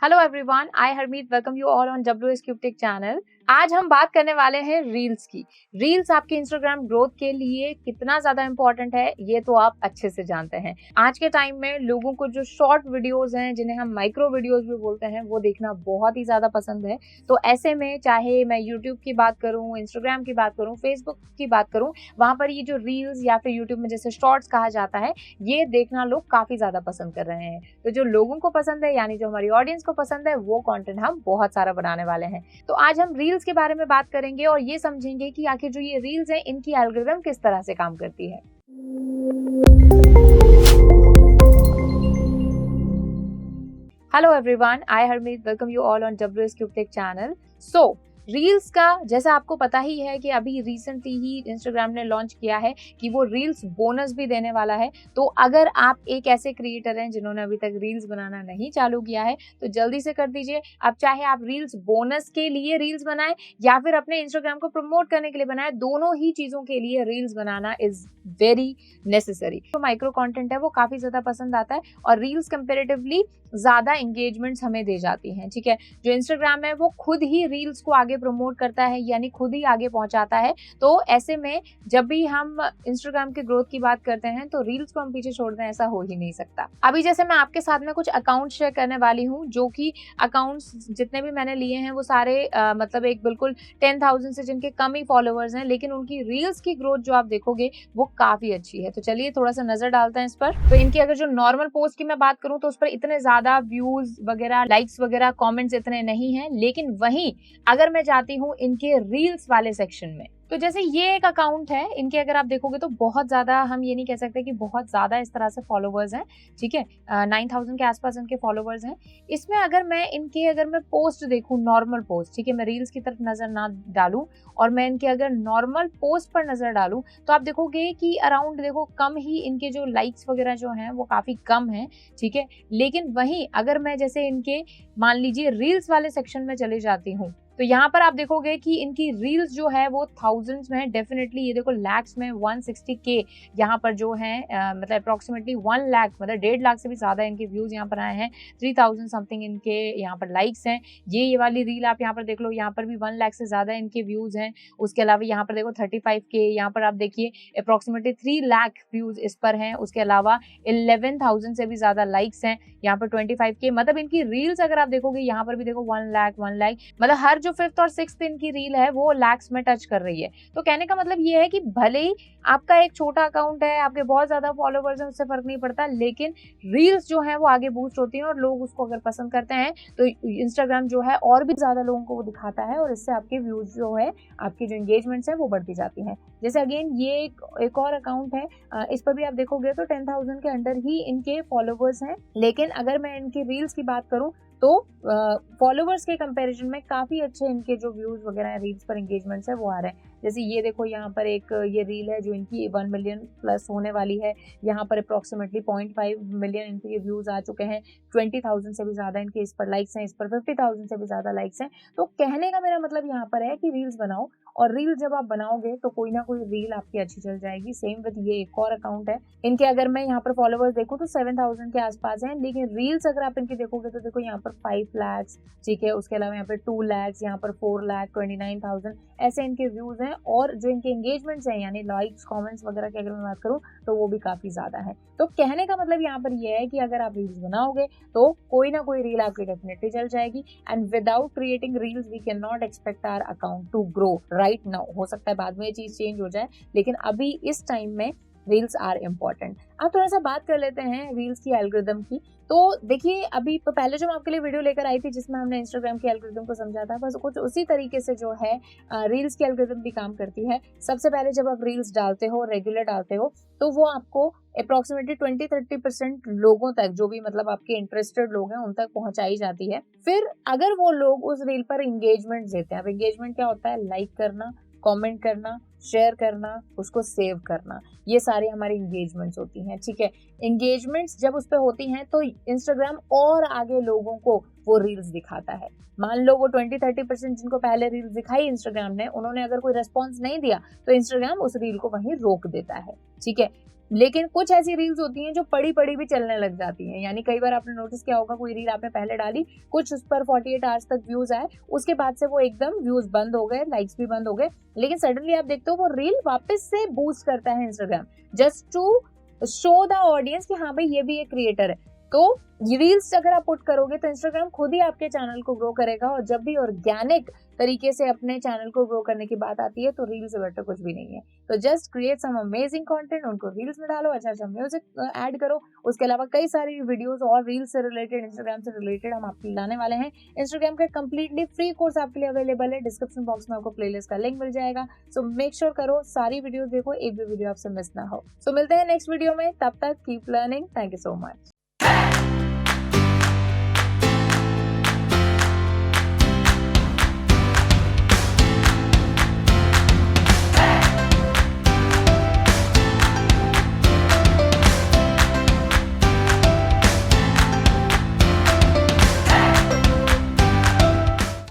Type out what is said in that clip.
Hello everyone, I Harmeet welcome you all on WS cube take channel. आज हम बात करने वाले हैं रील्स की। रील्स आपके इंस्टाग्राम ग्रोथ के लिए कितना ज्यादा इंपॉर्टेंट है ये तो आप अच्छे से जानते हैं। आज के टाइम में लोगों को जो शॉर्ट वीडियोस हैं, जिन्हें हम माइक्रो वीडियोस भी बोलते हैं, वो देखना बहुत ही ज्यादा पसंद है। तो ऐसे में चाहे मैं यूट्यूब की बात करूं, इंस्टाग्राम की बात करूं, फेसबुक की बात करूं, वहां पर ये जो रील्स या फिर यूट्यूब में जैसे शॉर्ट्स कहा जाता है, ये देखना लोग काफी ज्यादा पसंद कर रहे हैं। तो जो लोगों को पसंद है, यानी जो हमारी ऑडियंस को पसंद है, वो कंटेंट हम बहुत सारा बनाने वाले हैं। तो आज हम रील्स के बारे में बात करेंगे और ये समझेंगे कि आखिर जो ये रील्स हैं, इनकी एल्गोरिथम किस तरह से काम करती है। Hello everyone, I Harmeet welcome you all on WS cube take channel. So reels का जैसा आपको पता ही है कि अभी रिसेंटली ही इंस्टाग्राम ने लॉन्च किया है कि वो रील्स बोनस भी देने वाला है। तो अगर आप एक ऐसे क्रिएटर हैं जिन्होंने अभी तक रील्स बनाना नहीं चालू किया है, तो जल्दी से कर दीजिए। अब चाहे आप रील्स बोनस के लिए रील्स बनाएं या फिर अपने इंस्टाग्राम को प्रमोट करने के लिए बनाएं, दोनों ही चीजों के लिए reels banana is very necessary. जो माइक्रो कंटेंट है वो काफी ज्यादा पसंद आता है और रील्स कंपेरेटिवली ज्यादा एंगेजमेंट्स हमें दे जाती हैं। ठीक है, जो इंस्टाग्राम है वो खुद ही रील्स को आगे प्रमोट करता है, यानी खुद ही आगे पहुंचाता है। तो ऐसे में जब भी हम इंस्टाग्राम की ग्रोथ की बात करते हैं तो रील्स को हम पीछे छोड़ दें, ऐसा हो ही नहीं सकता। अभी जैसे मैं आपके साथ में कुछ अकाउंट शेयर करने वाली हूँ, जो कि अकाउंट्स जितने भी मैंने लिए हैं वो सारे मतलब एक बिल्कुल 10,000 से जिनके कम ही फॉलोअर्स हैं, लेकिन उनकी रील्स की ग्रोथ जो आप देखोगे वो काफी अच्छी है। तो चलिए थोड़ा सा नजर डालते हैं इस पर। तो इनकी अगर जो नॉर्मल पोस्ट की मैं बात करूं तो उस पर इतने ज्यादा व्यूज वगैरह, लाइक्स वगैरह, कमेंट्स इतने नहीं हैं, लेकिन वहीं अगर मैं जाती हूँ इनके रील्स वाले सेक्शन में, तो जैसे ये एक अकाउंट है, इनके अगर आप देखोगे तो बहुत ज्यादा, हम ये नहीं कह सकते कि बहुत ज्यादा इस तरह से फॉलोवर्स हैं। ठीक है, 9,000 के आसपास इनके फॉलोवर्स हैं। इसमें अगर मैं पोस्ट देखूं, नॉर्मल पोस्ट, ठीक है, मैं रील्स की तरफ नजर ना डालूं और मैं इनके अगर नॉर्मल पोस्ट पर नजर डालूं, तो आप देखोगे कि अराउंड देखो कम ही इनके जो लाइक्स वगैरह जो हैं वो काफी कम है। ठीक है, लेकिन वहीं अगर मैं जैसे इनके मान लीजिए रील्स वाले सेक्शन में चले जाती हूँ, तो यहाँ पर आप देखोगे कि इनकी रील्स जो है वो थाउजेंड्स में है। डेफिनेटली ये देखो लैक्स में 160K यहाँ पर जो है मतलब अप्रोक्सीमेटली 1 लाख, मतलब 1.5 लाख से भी ज्यादा इनके व्यूज यहाँ पर आए हैं। 3,000 समथिंग इनके यहाँ पर लाइक्स हैं। ये वाली रील आप यहाँ पर देख लो, यहाँ पर भी 1 लाख से ज्यादा इनके व्यूज हैं। उसके अलावा यहाँ पर देखो 35K, यहाँ पर आप देखिए अप्रोक्सीमेटली 3 लाख व्यूज इस पर हैं। उसके अलावा 11,000 से भी ज्यादा लाइक्स हैं। यहाँ पर 25K, मतलब इनकी रील्स अगर आप देखोगे यहाँ पर भी देखो 1 लाख, मतलब हर जो 5th और 6th इनकी रील है वो लैक्स में टच कर रही है। तो कहने का मतलब ये है कि भले ही आपका एक छोटा अकाउंट है, आपके बहुत ज्यादा फॉलोवर्स हैं, उससे फर्क नहीं पड़ता, लेकिन रील्स जो है वो आगे बूस्ट होती हैं और लोग उसको अगर पसंद करते हैं तो इंस्टाग्राम जो है और भी ज्यादा लोगों को वो दिखाता है और इससे आपके व्यूज जो है, आपकी जो एंगेजमेंट्स है वो बढ़ती जाती हैं। जैसे अगेन ये एक और अकाउंट है, इस पर भी आप देखोगे तो 10,000 के अंडर ही इनके फॉलोवर्स हैं, लेकिन अगर मैं इनकी रील्स की बात करूं तो फॉलोवर्स के कंपैरिजन में काफी अच्छे इनके जो व्यूज वगैरह है, रील्स पर एंगेजमेंट्स है वो आ रहे हैं। जैसे ये देखो यहाँ पर एक ये रील है जो इनकी 1 मिलियन प्लस होने वाली है। यहाँ पर अप्रोक्सीमेटली 0.5 मिलियन इनके व्यूज आ चुके हैं। 20,000 से भी ज्यादा इनके इस पर लाइक्स हैं, इस पर 50,000 से भी ज्यादा लाइक्स हैं। तो कहने का मेरा मतलब यहाँ पर है कि रील्स बनाओ, और रील जब आप बनाओगे तो कोई ना कोई रील आपकी अच्छी चल जाएगी। सेम विद ये एक और अकाउंट है, इनके अगर मैं यहाँ पर फॉलोवर्स देखूँ तो 7,000 के आसपास हैं, लेकिन रील्स अगर आप इनकी देखोगे तो देखो यहाँ पर 5 लाख, ठीक है, उसके अलावा यहाँ पर 2 लाख, यहाँ पर 4 लाख 29,000 ऐसे इनके व्यूज हैं। और जो इनके एंगेजमेंट्स हैं, यानी लाइक्स, कमेंट्स वगैरह की अगर मैं बात करूँ तो वो भी काफी ज्यादा है। तो कहने का मतलब यहाँ पर ये है कि अगर आप रील्स बनाओगे तो कोई ना कोई रील आपकी डेफिनेटली चल जाएगी। And without creating reels we can not expect our account to grow right now. हो सकता है बाद में ये चीज चेंज हो जाए, लेकिन अभी इस टाइम में रील्स आर इम्पोर्टेंट। अब थोड़ा सा बात कर लेते हैं रील्स की एल्गोरिथम की। तो देखिए, अभी पहले जो मैं आपके लिए वीडियो लेकर आई थी जिसमें हमने इंस्टाग्राम की एल्गोरिथम को समझा था, बस कुछ उसी तरीके से जो है रील्स की एल्गोरिथम भी काम करती है। सबसे पहले जब आप रील्स डालते हो, रेगुलर डालते हो, तो वो आपको अप्रोक्सीमेटली 20-30% लोगों तक, जो भी मतलब आपके इंटरेस्टेड लोग हैं, उन तक पहुंचाई जाती है। फिर अगर वो लोग उस रील पर एंगेजमेंट देते हैं, अब एंगेजमेंट क्या होता है? लाइक करना, कमेंट करना, शेयर करना, उसको सेव करना, ये सारी हमारी एंगेजमेंट्स होती हैं। ठीक है, एंगेजमेंट्स जब उस पे होती हैं तो इंस्टाग्राम और आगे लोगों को वो रील्स दिखाता है। मान लो वो 20-30% जिनको पहले रील्स दिखाई इंस्टाग्राम ने, उन्होंने अगर कोई रेस्पॉन्स नहीं दिया तो इंस्टाग्राम उस रील को वहीं रोक देता है। ठीक है, लेकिन कुछ ऐसी रील्स होती हैं जो पड़ी पड़ी भी चलने लग जाती हैं। यानी कई बार आपने नोटिस किया होगा, कोई रील आपने पहले डाली, कुछ उस पर 48 आवर्स तक व्यूज आए, उसके बाद से वो एकदम व्यूज बंद हो गए, लाइक्स भी बंद हो गए, लेकिन सडनली आप देखते हो वो रील वापस से बूस्ट करता है Instagram, just to show the audience कि हाँ भाई ये भी एक क्रिएटर है। तो रील्स अगर आप पुट करोगे तो इंस्टाग्राम खुद ही आपके चैनल को ग्रो करेगा, और जब भी ऑर्गेनिक तरीके से अपने चैनल को ग्रो करने की बात आती है तो रील से बेटर कुछ भी नहीं है। तो just create some amazing content, उनको रील्स में डालो, अच्छा अच्छा म्यूजिक ऐड करो, उसके अलावा कई सारी वीडियोस और रील्स से रिलेटेड, इंस्टाग्राम से रिलेटेड हम आपको लाने वाले हैं। इंस्टाग्राम का कंप्लीटली फ्री कोर्स आपके लिए अवेलेबल है, डिस्क्रिप्शन बॉक्स में आपको प्लेलिस्ट का लिंक मिल जाएगा। सो मेक श्योर करो सारी वीडियोस देखो, एक भी वीडियो आपसे मिस ना हो। सो मिलते हैं नेक्स्ट वीडियो में, तब तक keep learning. Thank you so much.